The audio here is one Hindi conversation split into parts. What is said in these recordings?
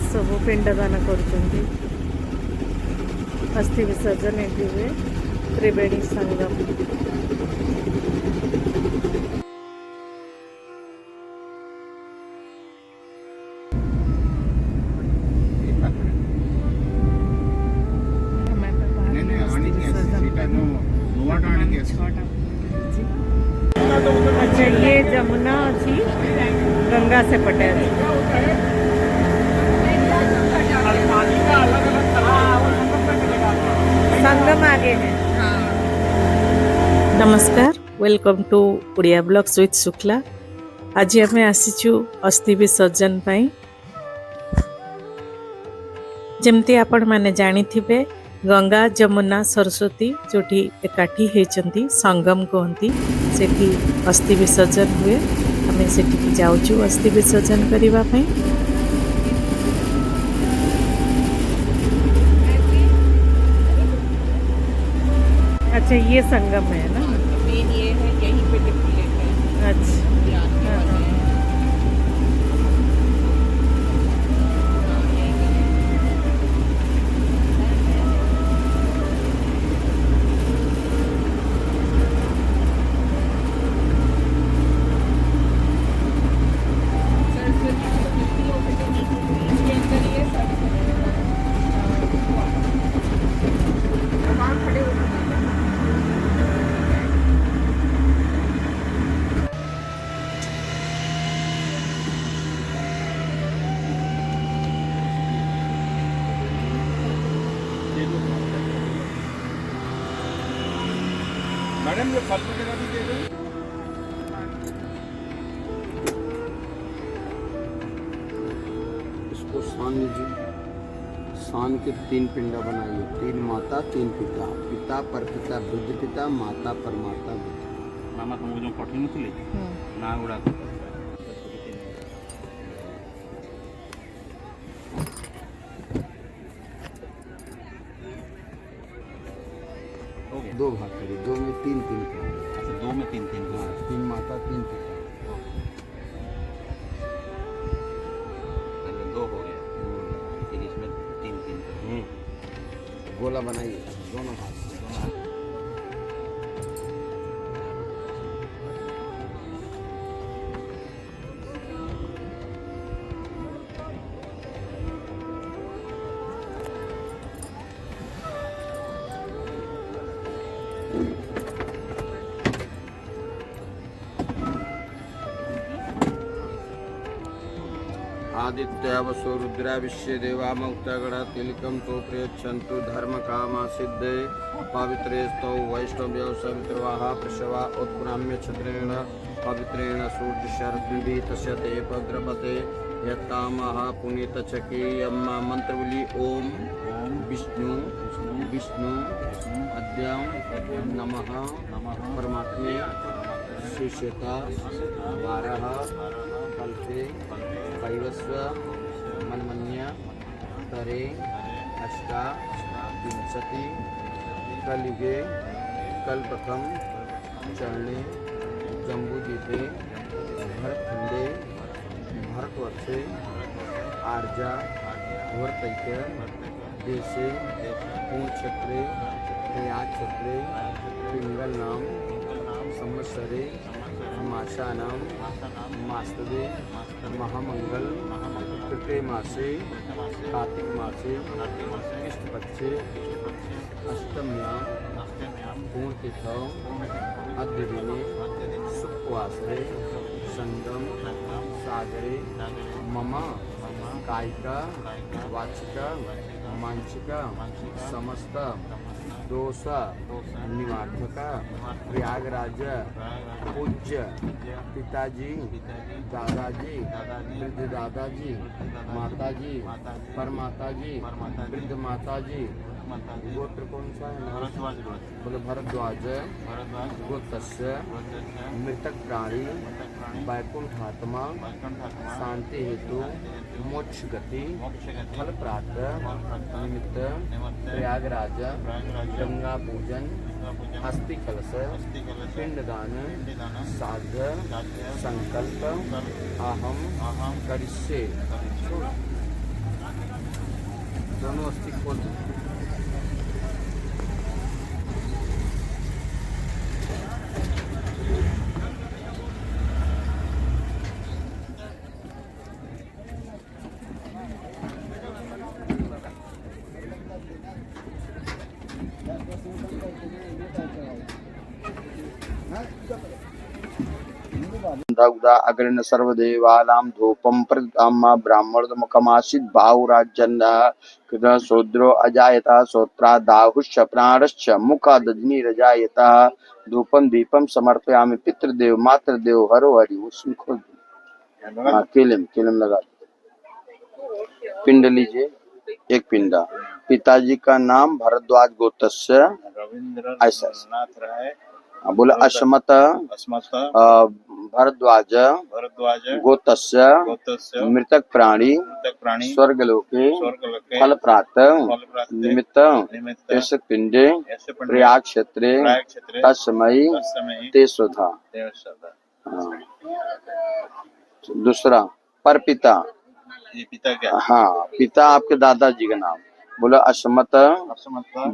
सब पिंडदान कर अस्थि विसर्जन एटी हुए त्रिवेणी संगम। अच्छा ये जमुना अच्छी गंगा से पटे संगम आगे है। नमस्कार, welcome to Odia blogs with Shukla. आज आम आसीचु अस्थि विसर्जन पाई। जमती आपण माने जानी थिबे गंगा जमुना सरस्वती जोठी एकाठी हेचंती संगम कहती सेठी अस्थि विसर्जन हुए। आम सेठी जाऊचु अस्थि विसर्जन करबा पई। अच्छा ये संगम है ना, मेन ये है, यहीं पे डिप्लीट है। अच्छा मैडम ये फल वगैरह भी दे दो। इसको सान लीजिए। सान के 3 पिंडा बनाइए, 3 माता 3 पिता। पिता पर पिता बुद्ध पिता, माता पर माता बुद्ध। मामा तुमको जो कठिन थी ना गुड़ा दो भाग करिए, 2 में 3 3 पिंडा। अच्छा 2 में 3 3 हाँ, 3 माता 3 पिता। अच्छा 2 हो गया, फिर इसमें 3 3 गोला बनाइए दोनों हाथ से। आदित्य वसो रुद्रा विश्व देवाम उत्तगण तिलकम तो प्रयच्छन्तु धर्म कामा सिद्धे पवित्रे स्तौ वैष्णव्य सवित्रवाह प्रसवा उत्पुराम्य छत्रेण पवित्रेण सूर्यशरद्विधि तस्य ते भद्रपते यत्तामः पुनीतचकी अम्मा मंत्र बोली ओम विष्णु विष्णु अद्यां नमः परमात्मे शिष्यता वारः कल्पे कैवस्व मनमन्य तरे अष्टा विंशति कलिगे कल्पकम चरणे जम्बूदीपे भरतखंडे भरतवर्षे आर्जा वर्तैक्य देशे पूर्णक्षेत्रे प्रयागक्षेत्रे पिंगलनाम संवत्सरे मासानां मास्तवे महामंगल कृते मासे कार्तिक मासे कृष्णपक्षे अष्टम्यां पूर्णतिथौ अद्यदिने शुक्रवासरे संगम सागरे मम कायिका वाचिका मानसिका समस्त दोष निवारक प्रयागराज पूज्य पिताजी दादाजी वृद्ध दादाजी माताजी परमाताजी वृद्ध माताजी। गोत्र कौन सा है? बोले भरद्वाज। गोत्रस्य मृतक प्राणी वैकुंठ आत्मा शांति हेतु मोक्ष गति फल प्राप्त निमित्त प्रयागराज गंगा पूजन अस्थि कलश पिंडदान साध संकल्प अहम करिष्ये। दोनों अस्थि खोल दो। उदा अग्रन सर्वदेवानां धूपं प्रदाम्य ब्राह्मणमुखमासीत् बाहुराजन्यः कृतः शूद्रो अजायत श्रोत्रादाहुश्च प्राणश्च मुखादग्निरजायत धूपं दीपं समर्पयामि पितृदेव मातृदेव हरो हरि उसमें खोल दो। हाँ किलम लगा दो। पिंड लीजिए एक पिंडा। पिताजी का नाम भरद्वाज गोत्रस्य रविंद्र ऐसा नाथ राय बोला अश्मत भरद्वाज गोत्रस्य मृतक प्राणी स्वर्गलोके फल प्राप्त निमित्त ऐसे पिंडे प्रयाग क्षेत्रे तस्मै ते सुधा। दूसरा पर पिता, ये पिता क्या? हाँ पिता आपके दादाजी का नाम बोला अश्मत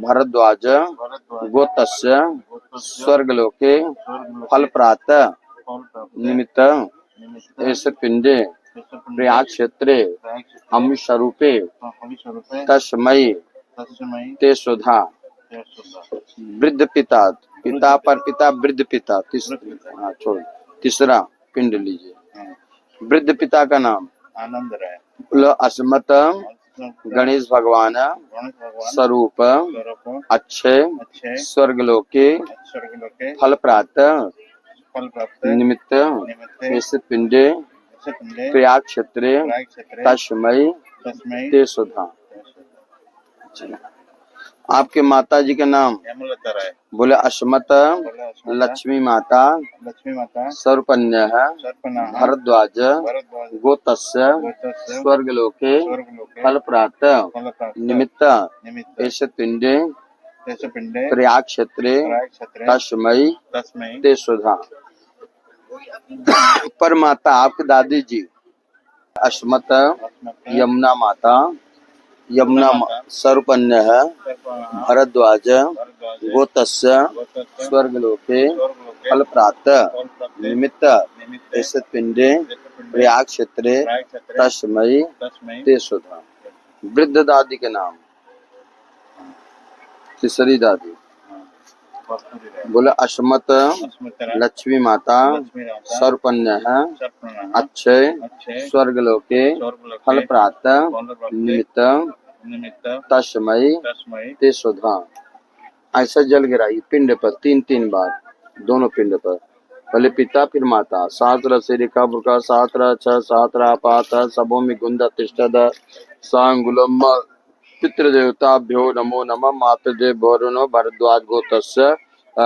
भरद्वाज गोत्रस्य स्वर्गलोके फल प्राप्त निमित्त ऐसे पिंडे प्रयाग क्षेत्रे अम्बरीषरूपे तस्मै ते सुधा। वृद्ध पिता, पिता पर पिता वृद्ध पिता हाँ छोड़। तीसरा पिंड लीजिए। वृद्ध पिता का नाम आनंद राय अस्मत गणेश भगवान स्वरूप अक्षय स्वर्गलोके फल प्राप्त निमित्त ऐसे पिंडे प्रयाग क्षेत्रे तस्मै ते सुधा। आपके माता जी का नाम हेमलता राय बोले अस्मत लक्ष्मी माता सर्वकन्या भरद्वाज गोत्रस्य स्वर्गलोके फल प्राप्त निमित्त ऐसे पिंडे प्रयाग क्षेत्रे तस्मै ते सुधा। पर माता आपके दादी जी अस्मत यमुना माता सर्वकन्या भरद्वाज गोत्रस्य स्वर्गलोके फल प्राप्त निमित्त ऐसे पिंडे प्रयाग क्षेत्रे तस्मै ते सुधा। वृद्ध दादी के नाम तीसरी दादी बोले अस्मत लक्ष्मी माता सर्वकन्या अक्षय स्वर्गलोके फल प्राप्त निमित्त तस्मै ते सुधा। ऐसा जल गिराई पिंड पर तीन बार दोनों पिंड पर। पहले पिता फिर माता। सहस्र सिरिका बुका सहस्र छ सहस्र पात सबोमि गुंद तिष्ठद सांगुलम पितृदेवताभ्यो नमो नमः मातृदेव भौरनो भरद्वाज गोत्रस्य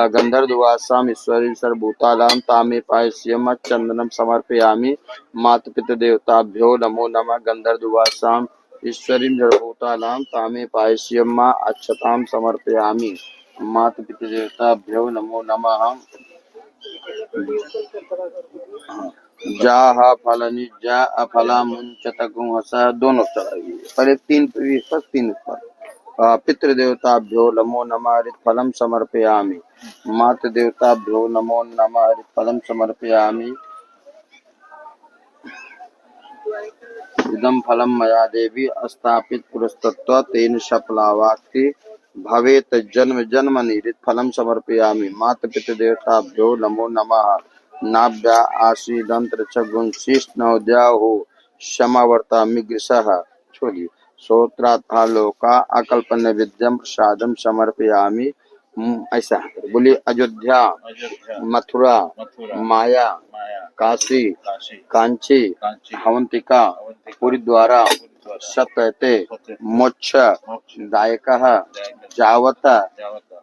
गंधर्वासाम ईश्वरी सर्वभूतानां तामे पायस्यम चंदनम समर्पयामि मातृपितृदेवताभ्यो नमो नमः गंधर्वासाम ईश्वरीं सर्वभूतानां तामे पायस्यम अक्षतां समर्पयामि मातृपितृदेवताभ्यो नमो नमः। जाह फलनि जा अफला मुंचत गुहसा दोनों चढ़ाइए। पहले तीन ऊपर। पितृदेवताभ्यो नमो नमः हरितफलं समर्पयामि मातृदेवताभ्यो नमो नमः हरितफलं समर्पयामि इदं फलं मया देवी स्थापित पुरस्तत्व तेन सफलावाक्ति भवेत जन्म जन्मनि हरितफलं समर्पयामि मातृपितृदेवताभ्यो नमो नमः नाभ्या आशीदंत्र च गुणशिष्णोद्याहो समावर्तामि गृसः छोड़िए श्रोत्राथा लोका अकल्पन विद्यम प्रसादम समर्पयामि। ऐसा बोलिए अयोध्या मथुरा माया काशी कांची अवंतिका पुरीद्वारा सत्यते मोक्ष दायक जावत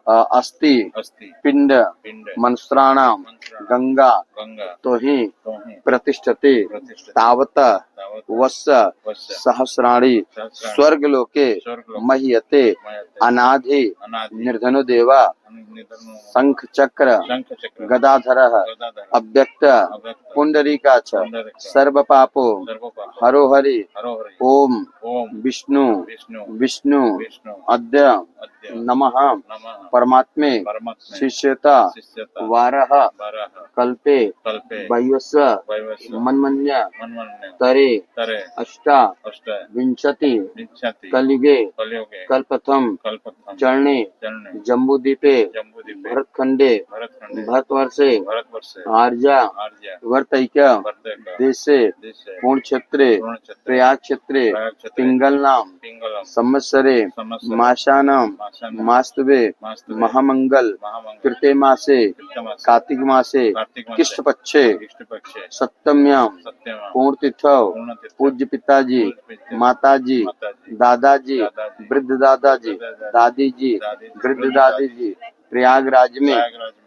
अस्थि अस्थि पिंड पिंड मंत्राणाम मंत्राणाम गंगा गंगा तो ही तोहि प्रतिष्ठते प्रतिष्ठित तावत तावत् वत्स वस्य सहस्राणि सहस्राणि स्वर्गलोके स्वर्गलोके मह्यते मह्यते अनाधि अनादि निर्धनो देवा निधनो शंख चक्र शंख चक्र गदाधर गदाधर अव्यक्त अव्यक्त पुंडरीका च पुंडरीक सर्व पापो सर्वपाप हरो हरि हरो हरि ओम ओम विष्णु विष्णु विष्णु विष्णु अद्य अद्य नमः नमः परमात्मे परमात्मे शिष्यता शिष्यता वारः बारः कल्पे कल्पे वैवस्व वैवस्व मन्मन्य मन्वन्य तरे तरे अष्टा अष्ट विंशति विंशति कलिगे कलियुगे कल्पथम कल्पथम चरणे चरणे जम्बूद्वीपे जम्बूद्वीपे भरतखंडे भरतखंडे भरतवर्षे भरतवर्षे आर्या आर्य वर्तैक वर्तक देशे देशे पूर्ण क्षेत्रे पूर्णक्षेत्रे प्रयाग क्षेत्रे प्रयागक्षेत्रे पिंगल नाम पिंगलम संवत्सरे संवत्सरे माशानाम माशानां मास्तवे मास्तवे महामंगल महामंगल कृते मासे कृतमासे कार्तिक मासे कार्तिक मासे कृष्ण पक्षे इष्टपक्षे सप्तम्याम सत्यमा पूर्ण तिथौ पूर्णतीर्थ पूज्य पिताजी पूज्य पिता माताजी माताजी दादाजी दादाजी वृद्ध दादाजी वृद्ध दादाजी दादी जी दादी वृद्ध दादी जी प्रयागराज में प्रयागराज में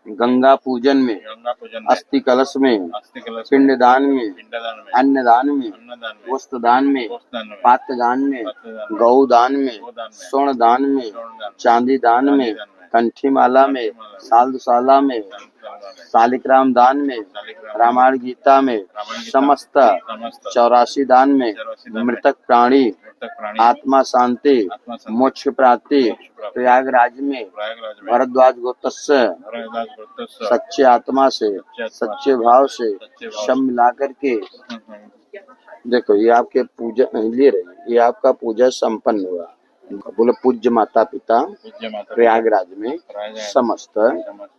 गंगा पूजन में गंगा पूजन में अस्थि कलश में अस्थि कलश में पिंडदान में पिंडदान में अन्नदान में अन्नदान में वस्त्रदान में गोस्तान में पात्रदान में पात्रदान में गौदान में गोदान में स्वर्णदान में स्वर्णदान में चांदी दान में चांदीदान में कंठी माला में कंठीमाला में साल्दशाला में संसार में शालिग्राम दान में शालिग्राम रामायण गीता में रामायण गीता समस्त समस्त 84 दान में 84 दान में मृतक प्राणी मृतक प्राणी आत्मा शांति आत्मा शांति मोक्ष प्राप्ति मोक्ष प्राप्ति प्रयागराज में प्रयागराज में भरद्वाज गोत्रस्य भरद्वाज गोत्रस्य सच्चे आत्मा से सच्चे भाव से सच्चे भाव सब मिला करके से देखो ये आपके पूजा ले रहे ये आपका पूजा संपन्न हुआ बोले पूज्य माता पिता पूज्य माता प्रयागराज में प्रयागराज समस्त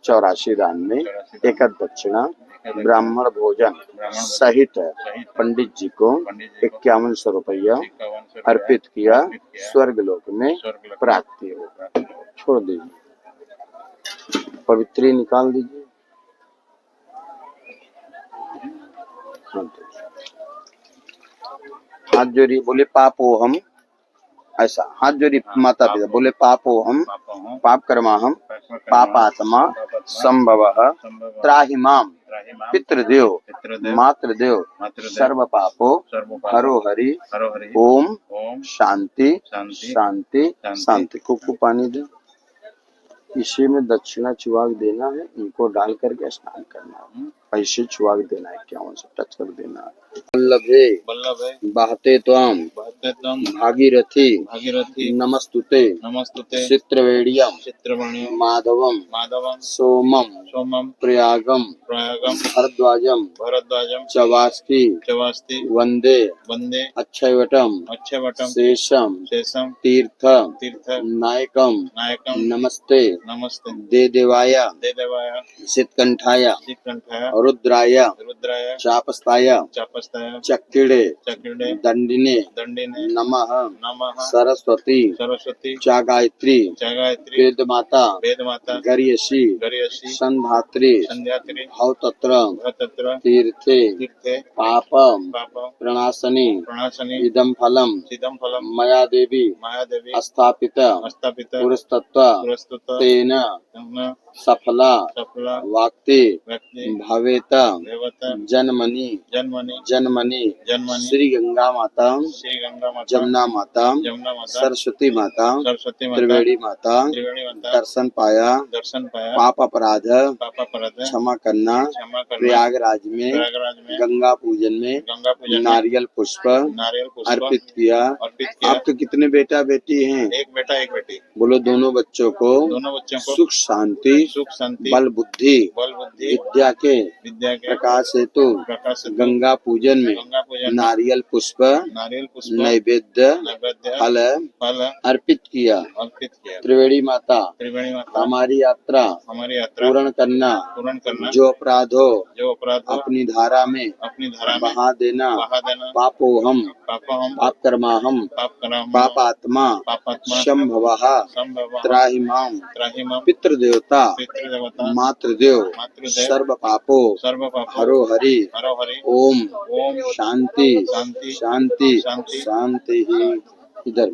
84 दान में 84 दान एक दक्षिणा दक्षिणा ब्राह्मण भोजन सहित सहित पंडित जी को पंडित जी को 5100 रुपया 5100 अर्पित किया अर्पित किया। स्वर्गलोक में स्वर्गलोक प्राप्ति हो छोड़ दीजिए पवित्री निकाल दीजिए हाथ जोड़ी बोले पापो हम ऐसा हाथ जोड़ी माता पिता बोले पापो हम पाप कर्मा हम पापात्मा संभव त्राहिमाम पितृदेव मातृदेव सर्व पापो हरो हरि ओम शांति शांति शांति को पानी दे इसी में दक्षिणा चुवाक देना है इनको डाल करके स्नान करना है पैसे चुवाक देना है 51 से टच कर देना है वल्लभे बहते त्वाम भागीरथी भागीरथी नमस्तुते नमस्तुते चित्रवेणियम चित्रमणियम माधवम माधवम सोमम सोमम प्रयागम प्रयागम भरद्वाजम भरद्वाजम चवास्ति चवास्ति वंदे वंदे अक्षयवटम अक्षयवटम शेषम शेषम तीर्थ तीर्थ नायकम नायकम नमस्ते नमस्ते देवाय देवाय सितकंठाय चित्कंठाय रुद्राय रुद्राय चापस्ताय चापस्ताय चक्रीडे चक्रीडे दंडिने दंडिने नमः नमः सरस्वती सरस्वती चा गायत्री गायत्री वेद माता वेदमाता गर्यसी गर्यसी संधात्री संध्यात्री भवतत्र भतत्र तीर्थे तीर्थे पापम पाप प्रणाशनी प्रणाशनी इदम फलम सिदम फलम मया देवी मायादेवी स्थापित स्थापित पुरस्तत्व पुरस्तुत तेन सफला सफला वाक्ते व्यक्ति भवेत देवत जन्मनि जन्मनि जन्मनि जन्मनि श्री गंगा माता श्री गंगा माता जमुना माता जमुना माता सरस्वती माता सरस्वती माता त्रिवेणी माता त्रिवेणी माता दर्शन पाया दर्शन पाया पाप अपराध पापा परद क्षमा करना क्षमा करना प्रयागराज में प्रयागराज में गंगा पूजन में गंगा पूजन में नारियल पुष्प नारियल पुष्प अर्पित किया अर्पित किया आपके कितने बेटा बेटी हैं एक बेटा एक बेटी बोलो दोनों बच्चों को दोनों बच्चों को सुख शांति सुख शांति बल बुद्धि विद्या विद्या के प्रकाश हेतु प्रकाश हेतु गंगा पूजन में गंगा पूजन में नारियल पुष्प नैवेद्य नैवेद्य फल फल अर्पित किया अर्पित किया त्रिवेणी माता हमारी यात्रा पूर्ण करना जो अपराध हो अपनी धारा में बहा देना पापो हम पाप कर्मा हम पापात्मा संभवः त्राहिमाम पितृदेवता मातृदेव सर्व पापो हरो हरि ओम शांति शांति शांति ही इधर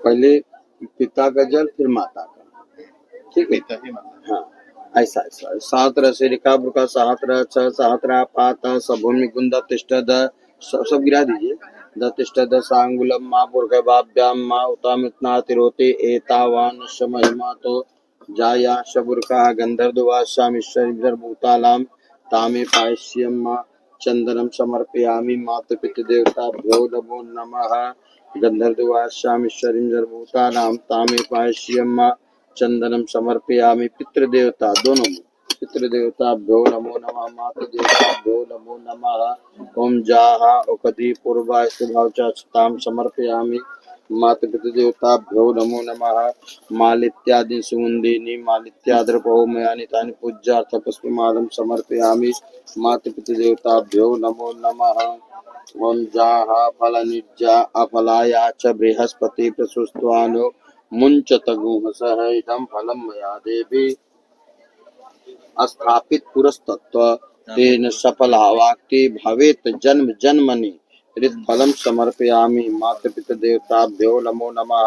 पहले पिता का जल फिर माता का, ठीक है। पिता ही माता। हाँ, ऐसा ऐसा सहस्र सिरिका बुका सहस्र छ सहस्रा पात सभूमि गुंद तिष्ठ द सब गिरा दीजिए। द तिष्ठ द सांगुलम मा पुरगवाभ्याम मा उतामितना तिरोते एतावान महिमा तो जाया शबुरका गंधर्दुवाश्यामीश्वर भूतालाम तामे पायस्यम मा चंदनम समर्पयामि मातु पितृ देवताभ्यो नमो नमः। गंधर्दुवाश्यामीश्वर भूतालाम तामे पायस्यम मा चंदनम समर्पयामि पितृदेवता दोनों में। पितृदेवताभ्यो नमो नमः मातृदेवताभ्यो नमो नमः। ओम जाहा उकति पूर्वा शुभावचाम समर्पयामि मातृ पितृदेवताभ्यो नमो नमः। मालित्यादि सुगंधिनी मालित्याद्रपौमयानि तानि पूज्यार्थ पुष्पमादं समर्पयामि मातृ पितृदेवताभ्यो नमो नमः। ओम जाहा फलनिज्जा अफलाया च बृहस्पति प्रसुस्त्वानो मुंचत गुहसः इदं फलं मया देवी स्थापित पुरस्तत्व तेन सफलावाक्ति भवेत् जन्म जन्मनि हृदफलं समर्पयामि मातृपितृ देवताभ्यो नमो नमः।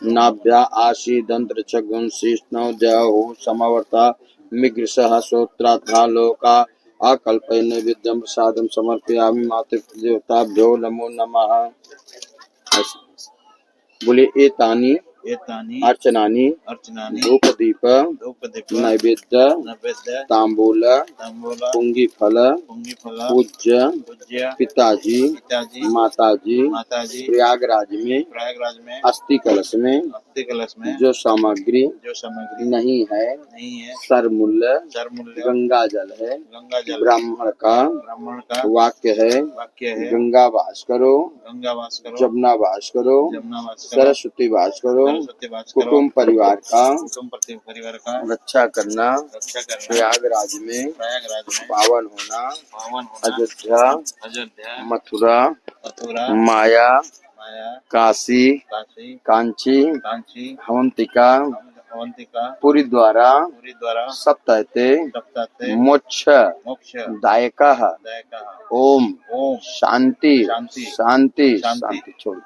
नाभ्या आशीदंत्र च गुंशिष्णौ जयहु समवर्ता मिग्रसः श्रोत्राथा लोका अकल्पय नैवेद्यं प्रसादं समर्पयामि मातृपितृ देवताभ्यो नमो नमः। बोले एतानि एतानि अर्चनानि अर्चनानि धूपदीप धूपदीप नैवेद्य नैवेद्य तांबूल तांबूल पुंगी फल पुंगीफल पूज्य पूज्य पिताजी पिताजी माताजी माताजी प्रयागराज में प्रयागराज में अस्थि कलश में अस्थि कलश में जो सामग्री जो सामग्री नहीं है नहीं है सरमूल्य सर्वमूल्य गंगा जल है गंगा जल ब्राह्मण का वाक्य है वाक्य है गंगा वास करो गंगा वास करो जमुना वास करो जमुना वास करो सरस्वती वास करो सरस्वती वास करो कुटुंब परिवार का कुटुंब परिवार का रक्षा करना रक्षा करना प्रयागराज में पावन होना पावन होना अयोध्या अयोध्या मथुरा मथुरा माया माया काशी काशी कांची कांची अवंतिका अवंतिका पुरी द्वारा सप्ताहते सप्ताहते मोक्ष मोक्ष दायक दायका ओम ओम शांति शांति शांति शांति। शांति छोड़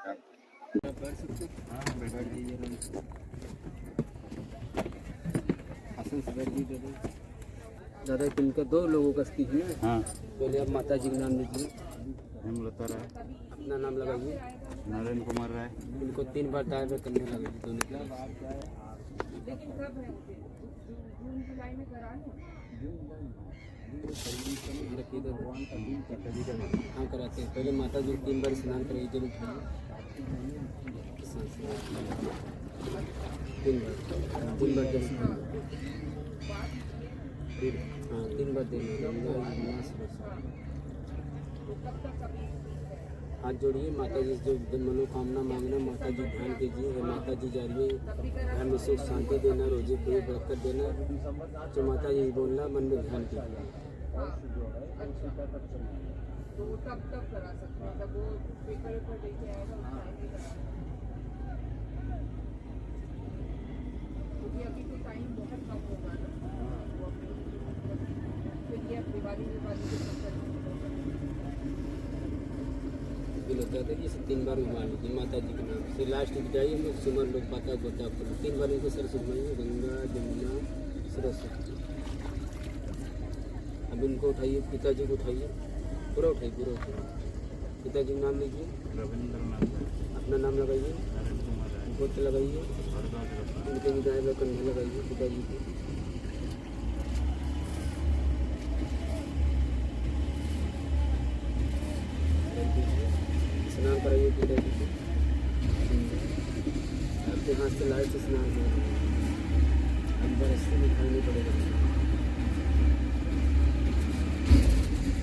दादा इनका 2 लोगों का स्थिति है ना। हाँ पहले आप माता जी का नाम लीजिए, हेमलता राय अपना नाम लगाइए। नरेंद्र कुमार राय इनको 3 बार दाएं बाएं करने लगे दोनों के। हाँ कराते हैं। पहले माता जी को 3 बार स्नान कराइए, जल उठाइए 3 बार जल हाँ 3 बार देना। हाथ जोड़िए, माता जी जो मनोकामना मांगना माता जी ध्यान कीजिए। हे माता जी जा रही है, घर में सुख शांति देना, रोजी पूरी बरकत देना। जो माता जी बोलना मन में ध्यान कीजिए। अभी तो टाइम बहुत कम होगा ना, फिर ये दिवाली के बिल होता है जैसे 3 बार घुमा लीजिए माता जी के नाम से। लास्ट में जाइए हम लोग सिमर लोग पाता गोता करो 3 बार इनको सर से घुमाइए, गंगा जमुना सरस्वती। अब इनको उठाइए, पिताजी को उठाइए, पूरा उठाइए, पूरा उठाइए। पिताजी का नाम लीजिए, अपना नाम लगाइए, गोत्र लगाइए, उनके भी दाएं बाएं कंधे लगाइए पिताजी को। स्नान कराइए पिताजी को। आपके हाथ से लाइट से स्नान करें, अब बरस से दिखाई नहीं पड़ेगा।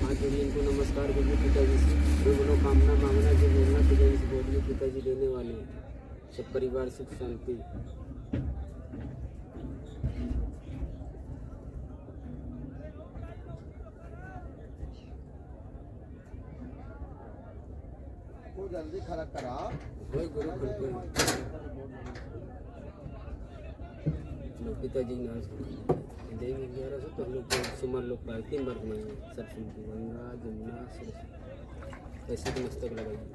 हाथ जोड़िए, इनको नमस्कार करिए पिताजी से। जो मनोकामना मांगना, जो बोलना पिताजी से बोलिए, पिताजी देने वाले हैं। सब परिवार सुख शांति। जल्दी खड़ा करा वही गुरु करते हैं पिताजी नाम देंगे 1100 तो हम लोग सुमर लोग पाए 3 बार घुमाएंगे। सरस्वती गंगा जमुना सरस्वती। ऐसे तो मस्तक लगाइए,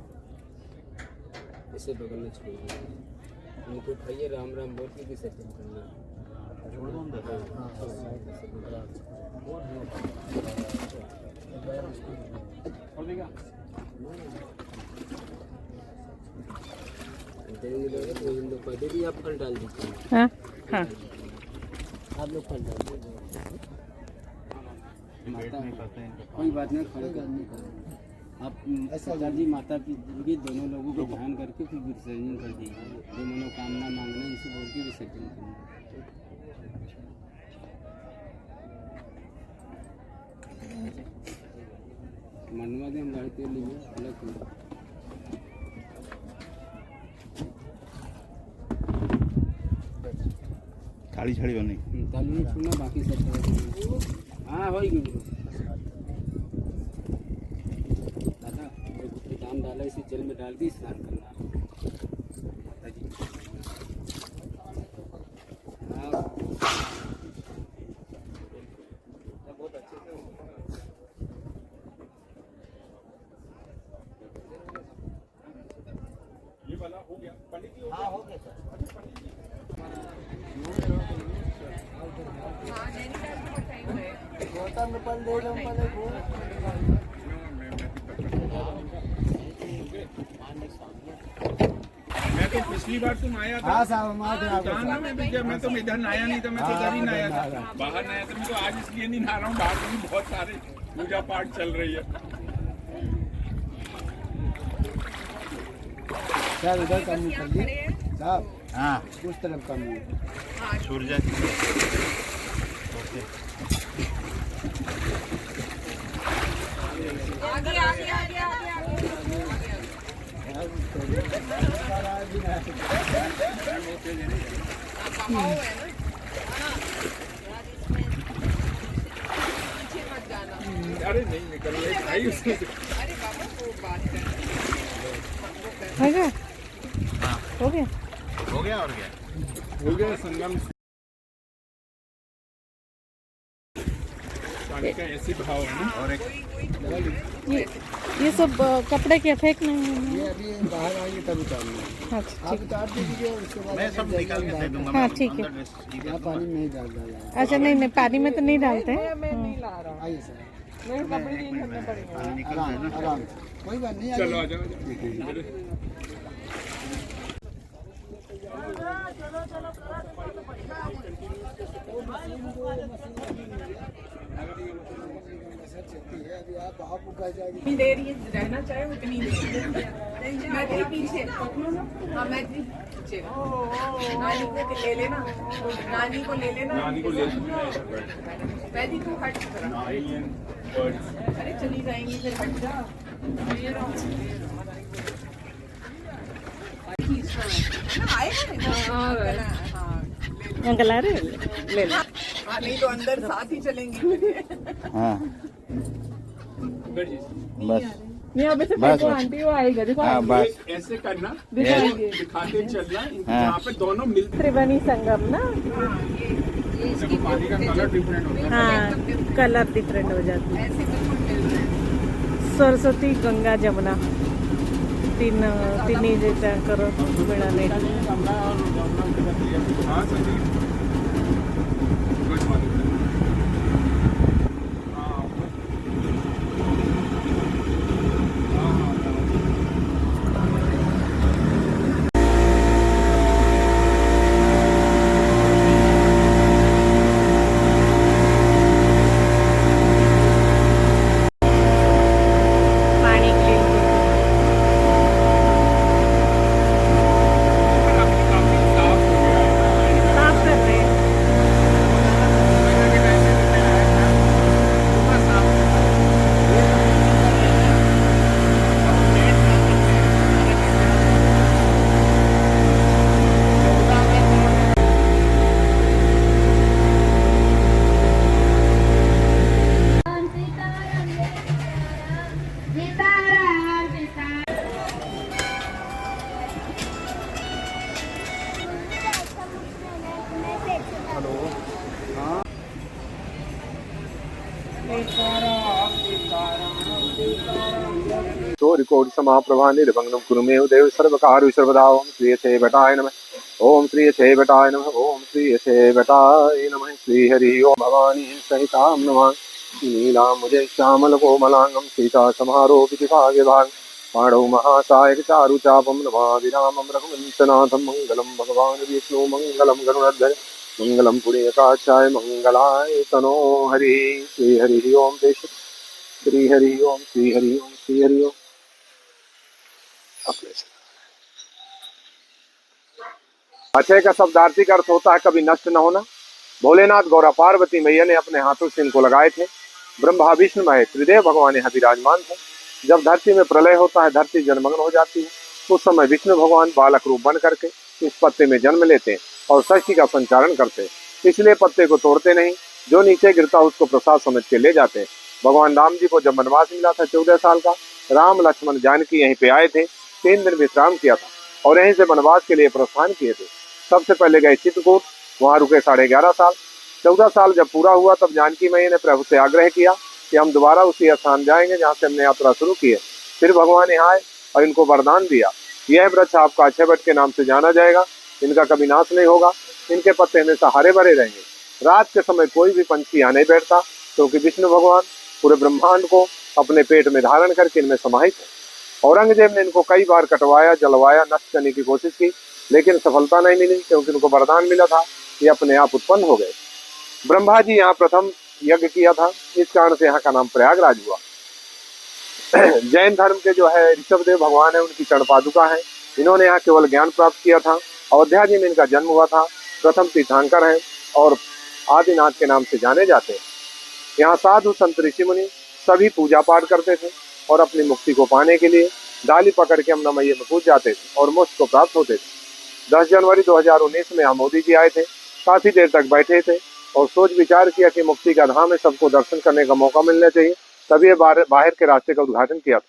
ऐसे बगल में छोड़िए। इनको खाइए, राम राम बोल के विसर्जन करना। तो इन लोग पहले भी आप फल डाल दीजिए, हाँ हाँ आप लोग फल डाल दीजिए। माता कोई बात नहीं, खड़े करने का आप ऐसा दादी माता पिता दोनों लोगों को ध्यान करके फिर विसर्जन कर दीजिए। जो मनोकामना मांगना इसे बोल के विसर्जन करना। मनवा दे हम गाड़ी तेल लिए अलग थाली छाड़ी बनी ताली नहीं छूना, बाकी सब हाँ हो गई। दादा दाम डाला, इसे जल में डाल के स्नान करना। माता जी हाँ बहुत अच्छे से ये वाला हो गया पंडित जी। हाँ हो गया सर। मैं तो पिछली बार तुम आया था जाना में भी, जब मैं तो इधर नहाया नहीं था, मैं तो इधर ही नहाया था, बाहर नहाया था। मैं तो आज इसलिए नहीं नहा रहा हूँ, बाहर में भी बहुत सारे पूजा पाठ चल रही है। सर उधर का मुँह कर दिए साहब, हाँ उस तरफ का मुँह। सूर्य ओके आगे आगे आगे आगे अरे नहीं निकल रही भाई उसमें से। अरे बाबा वो बात कर हो गया हो गया हो गया और क्या हो गया संगम। पानी का ऐसे भाव है ना। और एक ये सब कपड़े के फेंक नहीं है। ये अभी बाहर आएंगे तब उतारेंगे। हाँ आप उतार दीजिए और उसके बाद मैं सब निकाल के दे दूंगा। हाँ, ठीक है। यहाँ पानी में नहीं डाल डाला। अच्छा नहीं नहीं पानी में तो नहीं डालते हैं। मैं नहीं ला रहा हूँ, आइए सर, मेरे कपड़े नहीं करने पड़ेंगे। पानी निकल जाए आराम ना। आराम, कोई बात नहीं। चलो आ आइए। जाओ अभी आप कह जाएगी। जितनी देर ये रहना चाहे उतनी देर। मैं तेरे पीछे पकड़ू ना। हाँ मैं तेरे पीछे। नानी को ले लेना, नानी को ले लेना। नानी को ले मैं भी तू हट जरा। अरे चली जाएंगी फिर हट जा। आएगा नहीं? हाँ अंकल आ रहे हैं? ले लो। हाँ, नहीं तो अंदर साथ ही चलेंगे। हाँ बस नहीं अभी से बस, बस। आंटी वो आएगा देखो। हाँ बस ऐसे करना, दिखाएंगे। दिखाते चलना, हाँ। जहाँ पे दोनों मिलते त्रिवेणी संगम ना। हैं, पानी का कलर डिफरेंट होता है। हाँ कलर डिफरेंट हो जाती है। ऐसे बिल्कुल मिल रहे हैं। सरस्वती गंगा जमुना तिन्ही जे करो मिळाले. हाँ सही है। Good morning. पाणी क्लीन काफी साफ हो गया है। साफ कर रहे गौरी कोटि समाप्रभा निर्भंगनं कुरु मे देव सर्वकारु सर्वदा। ओम श्री यथे बटाय नमः। ओम श्री यथे बटाय नमः। ओम श्री यथे बटाय नमः। श्री हरि ओम भवानी सहितां नमः। नीलाम्बुजे श्यामल कोमलांगं सीता समारोपित भागे भाग पाणौ महासायक चारु चापं नमामि रामं रघुवंशनाथं। मंगलं भगवान् विष्णु मंगलं गरुडध्वज मंगलं पुण्यकाक्षाय मंगलाय तनो हरि। श्री हरि ओम देश श्री हरि ओम श्री हरि ओम श्री हरि ओम। अक्षय का शब्दार्थी का अर्थ होता है कभी नष्ट न होना। भोलेनाथ गौरा पार्वती मैया ने अपने हाथों से इनको लगाए थे। ब्रह्मा विष्णु महेश त्रिदेव भगवान यहाँ विराजमान थे। जब धरती में प्रलय होता है, धरती जलमग्न हो जाती है, उस समय विष्णु भगवान बालक रूप बन करके इस पत्ते में जन्म लेते हैं और सृष्टि का संचारण करते हैं। इसलिए पत्ते को तोड़ते नहीं, जो नीचे गिरता उसको प्रसाद समझ के ले जाते हैं। भगवान राम जी को जब वनवास मिला था 14 साल का, राम लक्ष्मण जानकी यहीं पे आए थे, 3 दिन विश्राम किया था और यहीं से वनवास के लिए प्रस्थान किए थे। सबसे पहले गए चित्रकूट, वहां रुके 11.5 साल। 14 साल जब पूरा हुआ तब जानकी मैया ने प्रभु से आग्रह किया कि हम दोबारा उसी स्थान जाएंगे जहाँ से हमने यात्रा शुरू की है। फिर भगवान यहाँ आए और इनको वरदान दिया, यह वृक्ष आपका अक्षय वट के नाम से जाना जाएगा, इनका कभी नाश नहीं होगा, इनके पत्ते हमेशा हरे भरे रहेंगे। रात के समय कोई भी पंछी यहाँ नहीं बैठता, क्योंकि विष्णु भगवान पूरे ब्रह्मांड को अपने पेट में धारण करके इनमें समाहित है। औरंगजेब ने इनको कई बार कटवाया, जलवाया, नष्ट करने की कोशिश की, लेकिन सफलता नहीं मिली, क्योंकि इनको वरदान मिला था, ये अपने आप उत्पन्न हो गए। ब्रह्मा जी यहाँ प्रथम यज्ञ किया था, इस कारण से यहाँ का नाम प्रयागराज हुआ। जैन धर्म के जो है ऋषभदेव भगवान है, उनकी चरण पादुका है। इन्होंने यहाँ केवल ज्ञान प्राप्त किया था। अयोध्या जी में इनका जन्म हुआ था। प्रथम तीर्थंकर हैं और आदिनाथ के नाम से जाने जाते हैं। यहाँ साधु संत ऋषि मुनि सभी पूजा पाठ करते थे और अपनी मुक्ति को पाने के लिए डाली पकड़ के यमुना मैया में कूद जाते थे और मोक्ष को प्राप्त होते थे। 10 जनवरी 2019 में यहाँ मोदी जी आए थे, काफी देर तक बैठे थे और सोच विचार किया कि मुक्ति का धाम है, सबको दर्शन करने का मौका मिलना चाहिए, तभी बाहर के रास्ते का उद्घाटन किया था।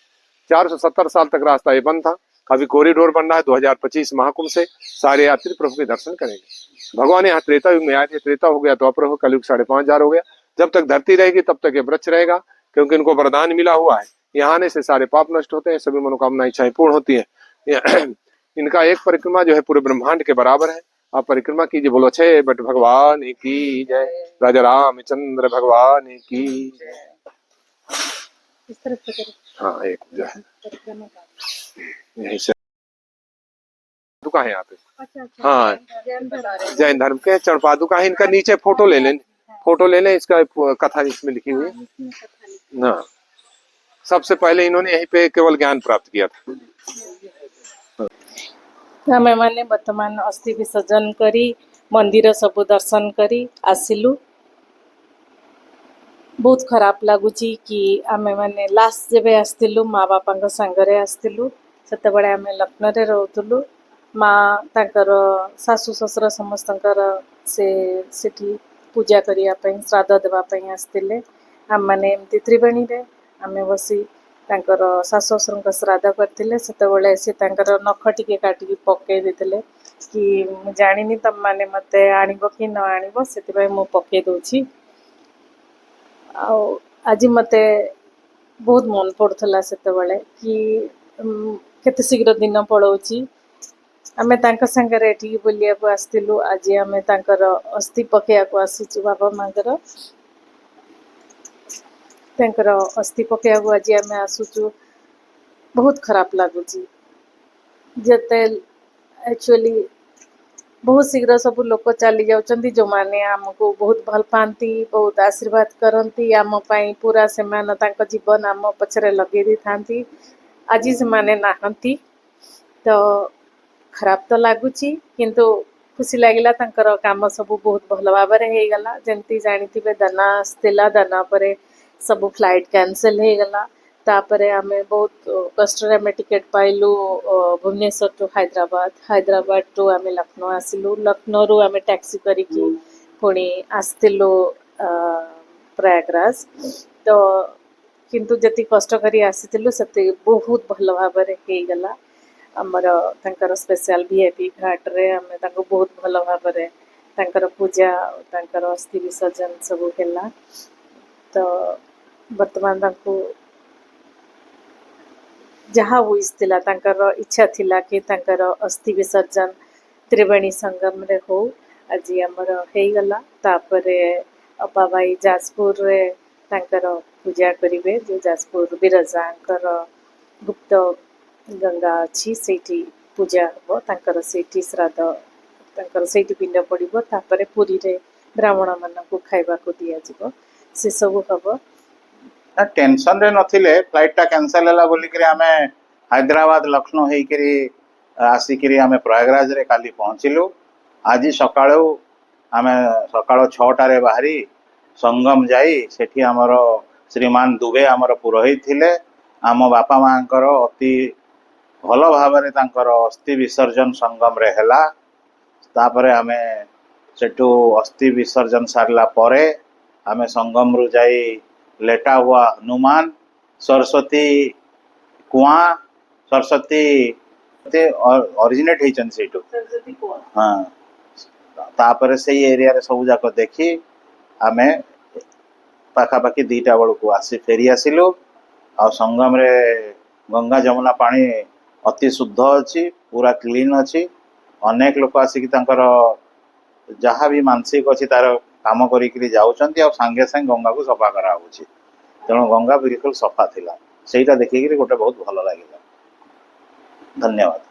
470 साल तक रास्ता ये बंद था। अभी कॉरिडोर बन रहा है, 2025 महाकुंभ से सारे यात्री प्रभु के दर्शन करेंगे। भगवान यहाँ त्रेता युग में आए थे, त्रेता हो गया तो प्रभु कलयुग 5,500 हो गया। जब तक धरती रहेगी तब तक ये वृक्ष रहेगा, क्योंकि इनको वरदान मिला हुआ है, यहाँ आने से सारे पाप नष्ट होते हैं, सभी मनोकामना इच्छाएं पूर्ण होती है। इनका एक परिक्रमा जो है पूरे ब्रह्मांड के बराबर है। आप परिक्रमा कीजिए, बोलो अक्षय वट भगवान की जय, राजा रामचंद्र भगवान की जय। हाँ, एक जो है यहीं से पादुका है यहाँ पे। हाँ, जैन धर्म के चरण पादुका है। इनका नीचे फोटो ले लें, इसका कथा इसमें लिखी हुई है ना। सबसे पहले इन्होंने यहीं पे केवल ज्ञान प्राप्त किया था। आमे माने वर्तमान अस्थि विसर्जन करी मंदिर सब दर्शन करी आसिलु। बहुत खराब लगुची कि आमे माने लास्ट जेबे आस्तिलु माँ बापा सांगरे आस्तिलु, सेते बड़े आमे लक्ष्ण रे रहउतलु। माँ तांकर सासु ससुर समस्तंकर से सेठी पूजा करिया पई, श्राद्ध देवा पई आस्तिले। आम माने एमती त्रिवेणी रे आमे बसी तांकर सासु ससुरଙ୍କ श्राद्ध करथिले। सेते बळे से तांकर नख टिके काटिकी पके देथिले कि मु जानिनी तम माने मते आनिबो कि न आनिबो, सेति भाई मु पके दोछि। आज मते बहुत मन पड़ुला सेते बळे कि केते शीघ्र दिन पळौछि। आमे तांका संगरे एठी बुलिया को आस्तिलु। आज आमे तांकर अस्थि पकेया को आसीछु बाबा मांगर। तांकर अस्थि पकेया को आज आमे आसुछु। बहुत खराब लगुची जते एक्चुअली बहुत शीघ्र सब लोक चली जाउचंती, जो माने हमको बहुत भल पाती, बहुत आशीर्वाद करती, आम पाई पूरा से मान तांका जीवन आम पछरे लगे दी थांती। आज से माने नाहंती तो खराब तो लगुची, किंतु खुशी लगिला। तांकर काम सब बहुत भल भाव हो गला। जमती जानिथिबे दाना आसतिला, दाना परे सब फ्लाइट कैंसल हो गला। तापरे आमे बहुत कष्ट रे आमे टिकेट पाइलु भुवनेश्वर टू हैदराबाद, हैदराबाद टू आमे लखनऊ आसिलु। लखनऊ रु आमे टैक्सी करिकी पुणी आस्तिलु प्रयागराज। तो किंतु जति कष्ट करी आसितिलु सते बहुत भल भाव हो गला। आमर तांकर स्पेशल वीआईपी घाट रे आमे तांको बहुत भल भाव रे तांकर पूजा, तांकर अस्थि विसर्जन सब हैला। तो वर्तमान तांको जहाँ विश थिला तांकर इच्छा थिला कि तांकर अस्थि विसर्जन त्रिवेणी संगम रे हो आज आमर हो गला तापरे अपा भाई जाजपुर रे तांकर पूजा करिवे जो जाजपुर बिरजांकर गुप्त गंगा अच्छी सेठी पूजा हो तांकर सेठी श्राद्ध तांकर सेठी पिंड पड़िबो तापरे पुरी रे ब्राह्मण मानकु खाइबा को दिया जिवो से सब हबो टेंशन रे नथिले फ्लाइट टा कैंसिल होला बोली करी हमें हैदराबाद लखनऊ हेई करी आसिकरी हमें प्रयागराज रे काली पहुंचिलु आज सकाळो हमें सकाळ 6टा रे बाहरी संगम जाई सेठी हमर श्रीमान दुबे हमर पुरोहित थिले आम बापा मांकर अति भल भाव रे तांकर अस्थि विसर्जन संगम रे हैला तापरे हमें सेठू अस्थि विसर्जन सारला परे हमें संगम रु जाई लेटा हुआ हनुमान सरस्वती कुआं सरस्वती ओरिजिनेट होइछन सेठू हाँ तापरे सही एरिया रे सब जाक देखी आमे पाखापाखि 2टा बेलू आसी फेरी आसिलु आ संगम रे गंगा जमुना पानी अति शुद्ध अच्छी पूरा क्लीन अच्छी अनेक लोक आसिक तांकर जहाँ भी मानसिक अच्छी तार काम करी जाउछंती आ संगे संगे गंगा को सफा करा होछि तेणु गंगा बिल्कुल सफा थिला सेटा देखिक गोटे बहुत भल लगिला धन्यवाद।